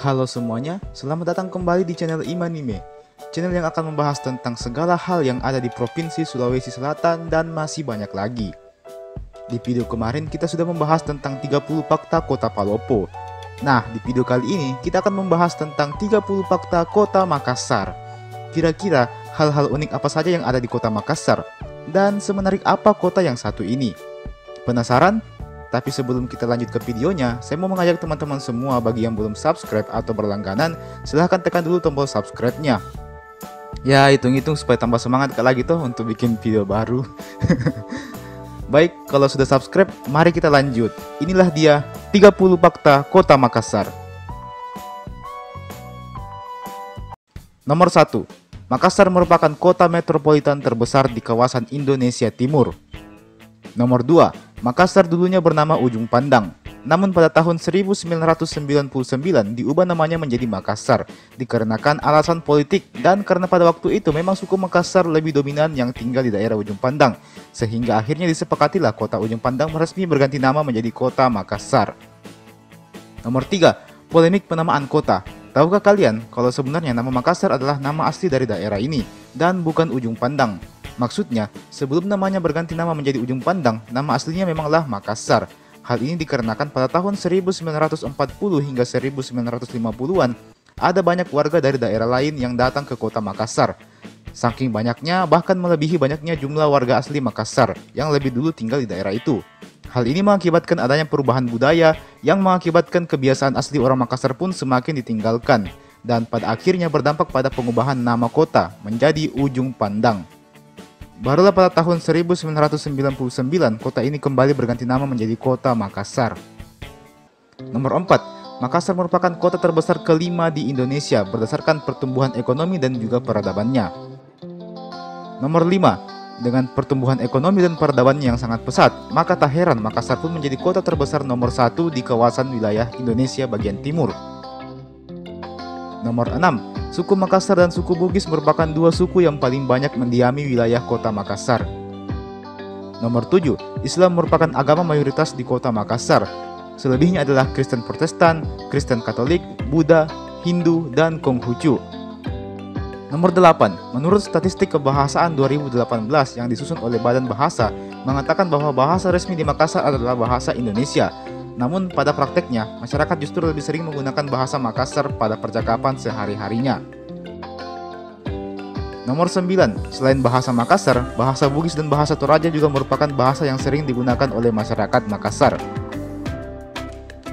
Halo semuanya, selamat datang kembali di channel Imanime, channel yang akan membahas tentang segala hal yang ada di Provinsi Sulawesi Selatan dan masih banyak lagi. Di video kemarin kita sudah membahas tentang 30 fakta kota Palopo. Nah, di video kali ini kita akan membahas tentang 30 fakta kota Makassar. Kira-kira hal-hal unik apa saja yang ada di kota Makassar? Dan semenarik apa kota yang satu ini? Penasaran? Tapi sebelum kita lanjut ke videonya, saya mau mengajak teman-teman semua bagi yang belum subscribe atau berlangganan, silahkan tekan dulu tombol subscribe-nya. Ya, hitung-hitung supaya tambah semangat lagi tuh untuk bikin video baru. Baik, kalau sudah subscribe, mari kita lanjut. Inilah dia 30 fakta kota Makassar. Nomor 1. Makassar merupakan kota metropolitan terbesar di kawasan Indonesia Timur. Nomor 2. Makassar dulunya bernama Ujung Pandang, namun pada tahun 1999 diubah namanya menjadi Makassar dikarenakan alasan politik dan karena pada waktu itu memang suku Makassar lebih dominan yang tinggal di daerah Ujung Pandang, sehingga akhirnya disepakatilah kota Ujung Pandang resmi berganti nama menjadi kota Makassar. Nomor 3. Polemik penamaan kota. Tahukah kalian kalau sebenarnya nama Makassar adalah nama asli dari daerah ini dan bukan Ujung Pandang? Maksudnya, sebelum namanya berganti nama menjadi Ujung Pandang, nama aslinya memanglah Makassar. Hal ini dikarenakan pada tahun 1940 hingga 1950-an, ada banyak warga dari daerah lain yang datang ke kota Makassar. Saking banyaknya, bahkan melebihi banyaknya jumlah warga asli Makassar yang lebih dulu tinggal di daerah itu. Hal ini mengakibatkan adanya perubahan budaya yang mengakibatkan kebiasaan asli orang Makassar pun semakin ditinggalkan. Dan pada akhirnya berdampak pada pengubahan nama kota menjadi Ujung Pandang. Barulah pada tahun 1999, kota ini kembali berganti nama menjadi kota Makassar. Nomor 4. Makassar merupakan kota terbesar kelima di Indonesia berdasarkan pertumbuhan ekonomi dan juga peradabannya. Nomor 5. Dengan pertumbuhan ekonomi dan peradabannya yang sangat pesat, maka tak heran Makassar pun menjadi kota terbesar nomor 1 di kawasan wilayah Indonesia bagian timur. Nomor 6. Suku Makassar dan suku Bugis merupakan dua suku yang paling banyak mendiami wilayah kota Makassar. Nomor 7. Islam merupakan agama mayoritas di kota Makassar. Selebihnya adalah Kristen Protestan, Kristen Katolik, Buddha, Hindu, dan Konghucu. Nomor 8. Menurut statistik kebahasaan 2018 yang disusun oleh Badan Bahasa, mengatakan bahwa bahasa resmi di Makassar adalah bahasa Indonesia. Namun pada prakteknya, masyarakat justru lebih sering menggunakan bahasa Makassar pada percakapan sehari-harinya. Nomor 9. Selain bahasa Makassar, bahasa Bugis dan bahasa Toraja juga merupakan bahasa yang sering digunakan oleh masyarakat Makassar.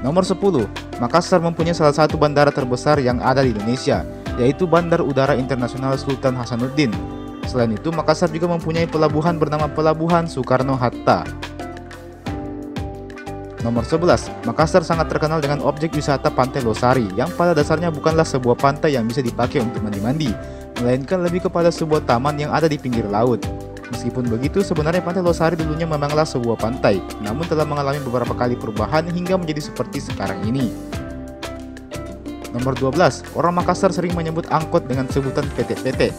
Nomor 10. Makassar mempunyai salah satu bandara terbesar yang ada di Indonesia, yaitu Bandar Udara Internasional Sultan Hasanuddin. Selain itu, Makassar juga mempunyai pelabuhan bernama Pelabuhan Soekarno-Hatta. Nomor 11. Makassar sangat terkenal dengan objek wisata Pantai Losari yang pada dasarnya bukanlah sebuah pantai yang bisa dipakai untuk mandi-mandi, melainkan lebih kepada sebuah taman yang ada di pinggir laut. Meskipun begitu, sebenarnya Pantai Losari dulunya memanglah sebuah pantai, namun telah mengalami beberapa kali perubahan hingga menjadi seperti sekarang ini. Nomor 12. Orang Makassar sering menyebut angkot dengan sebutan PT-PT,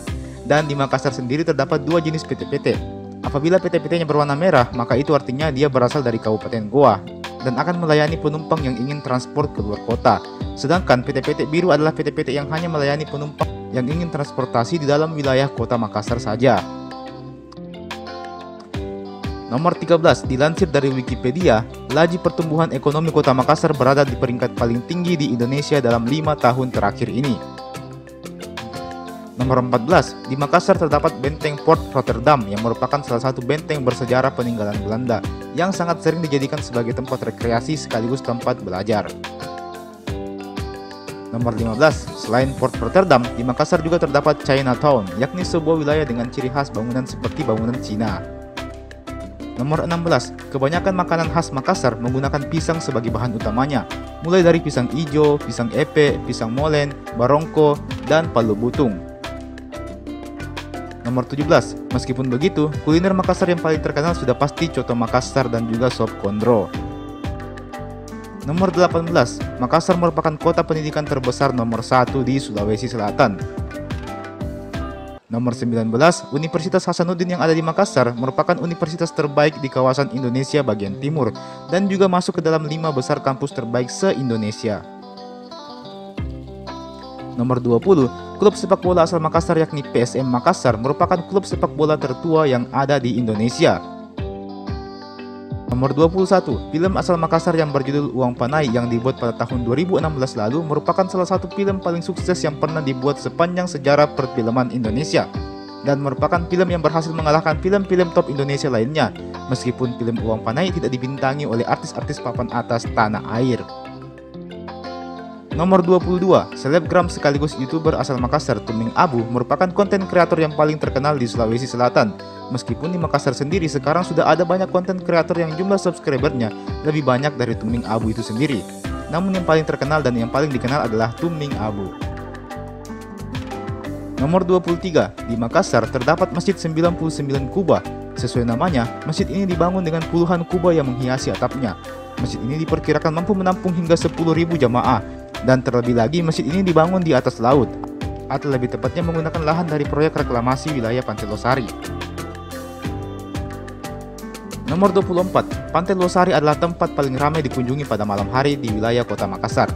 dan di Makassar sendiri terdapat dua jenis PT-PT. Apabila PT-PT-nya berwarna merah, maka itu artinya dia berasal dari Kabupaten Goa dan akan melayani penumpang yang ingin transport keluar kota. Sedangkan PT-PT biru adalah PT-PT yang hanya melayani penumpang yang ingin transportasi di dalam wilayah kota Makassar saja. Nomor 13. Dilansir dari Wikipedia, laju pertumbuhan ekonomi kota Makassar berada di peringkat paling tinggi di Indonesia dalam 5 tahun terakhir ini. Nomor 14. Di Makassar terdapat Benteng Port Rotterdam yang merupakan salah satu benteng bersejarah peninggalan Belanda yang sangat sering dijadikan sebagai tempat rekreasi sekaligus tempat belajar. Nomor 15. Selain Port Rotterdam, di Makassar juga terdapat Chinatown, yakni sebuah wilayah dengan ciri khas bangunan seperti bangunan Cina. Nomor 16. Kebanyakan makanan khas Makassar menggunakan pisang sebagai bahan utamanya, mulai dari pisang ijo, pisang epe, pisang molen, barongko, dan palu butung. Nomor 17. Meskipun begitu, kuliner Makassar yang paling terkenal sudah pasti coto Makassar dan juga sop kondro. Nomor 18. Makassar merupakan kota pendidikan terbesar nomor 1 di Sulawesi Selatan. Nomor 19. Universitas Hasanuddin yang ada di Makassar merupakan universitas terbaik di kawasan Indonesia bagian timur dan juga masuk ke dalam 5 besar kampus terbaik se-Indonesia. Nomor 20, klub sepak bola asal Makassar yakni PSM Makassar merupakan klub sepak bola tertua yang ada di Indonesia. Nomor 21, film asal Makassar yang berjudul Uang Panai yang dibuat pada tahun 2016 lalu merupakan salah satu film paling sukses yang pernah dibuat sepanjang sejarah perfilman Indonesia dan merupakan film yang berhasil mengalahkan film-film top Indonesia lainnya, meskipun film Uang Panai tidak dibintangi oleh artis-artis papan atas tanah air. Nomor 22, selebgram sekaligus YouTuber asal Makassar Tuming Abu merupakan konten kreator yang paling terkenal di Sulawesi Selatan. Meskipun di Makassar sendiri sekarang sudah ada banyak konten kreator yang jumlah subscribernya lebih banyak dari Tuming Abu itu sendiri. Namun yang paling terkenal dan yang paling dikenal adalah Tuming Abu. Nomor 23, di Makassar terdapat Masjid 99 Kubah. Sesuai namanya, masjid ini dibangun dengan puluhan kubah yang menghiasi atapnya. Masjid ini diperkirakan mampu menampung hingga 10.000 jamaah. Dan terlebih lagi, masjid ini dibangun di atas laut, atau lebih tepatnya menggunakan lahan dari proyek reklamasi wilayah Pantai Losari. Nomor 24, Pantai Losari adalah tempat paling ramai dikunjungi pada malam hari di wilayah kota Makassar.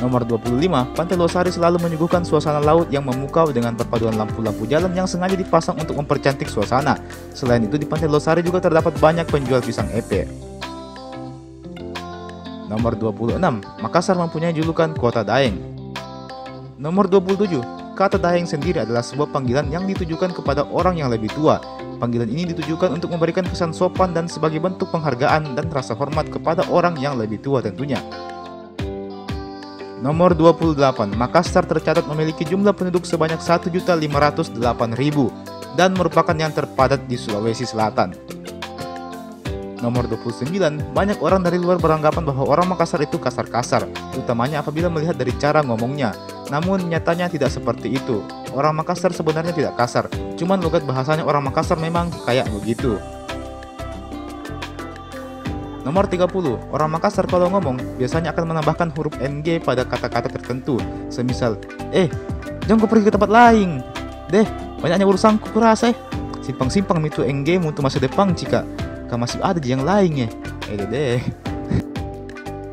Nomor 25, Pantai Losari selalu menyuguhkan suasana laut yang memukau dengan perpaduan lampu-lampu jalan yang sengaja dipasang untuk mempercantik suasana. Selain itu, di Pantai Losari juga terdapat banyak penjual pisang epe. Nomor 26, Makassar mempunyai julukan Kota Daeng. Nomor 27, kata Daeng sendiri adalah sebuah panggilan yang ditujukan kepada orang yang lebih tua. Panggilan ini ditujukan untuk memberikan kesan sopan dan sebagai bentuk penghargaan dan rasa hormat kepada orang yang lebih tua tentunya. Nomor 28, Makassar tercatat memiliki jumlah penduduk sebanyak 1.508.000 dan merupakan yang terpadat di Sulawesi Selatan. Nomor 29, banyak orang dari luar beranggapan bahwa orang Makassar itu kasar-kasar, utamanya apabila melihat dari cara ngomongnya. Namun nyatanya tidak seperti itu. Orang Makassar sebenarnya tidak kasar, cuman logat bahasanya orang Makassar memang kayak begitu. Nomor 30, orang Makassar kalau ngomong biasanya akan menambahkan huruf NG pada kata-kata tertentu. Semisal, jangan kau pergi ke tempat lain. Deh, banyaknya urusanku kurasa simpang-simpang mitu NG untuk masa depan jika masih ada yang lainnya. Deh.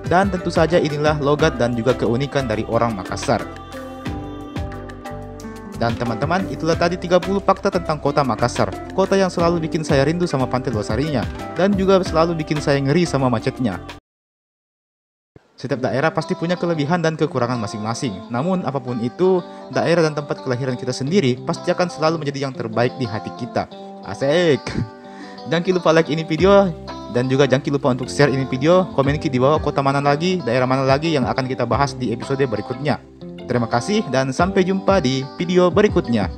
Dan tentu saja inilah logat dan juga keunikan dari orang Makassar. Dan teman-teman, itulah tadi 30 fakta tentang kota Makassar. Kota yang selalu bikin saya rindu sama Pantai Losarinya dan juga selalu bikin saya ngeri sama macetnya. Setiap daerah pasti punya kelebihan dan kekurangan masing-masing. Namun apapun itu, daerah dan tempat kelahiran kita sendiri pasti akan selalu menjadi yang terbaik di hati kita. Asik. Jangan lupa like ini video dan juga jangan lupa untuk share ini video. Komen di bawah kota mana lagi, daerah mana lagi yang akan kita bahas di episode berikutnya. Terima kasih dan sampai jumpa di video berikutnya.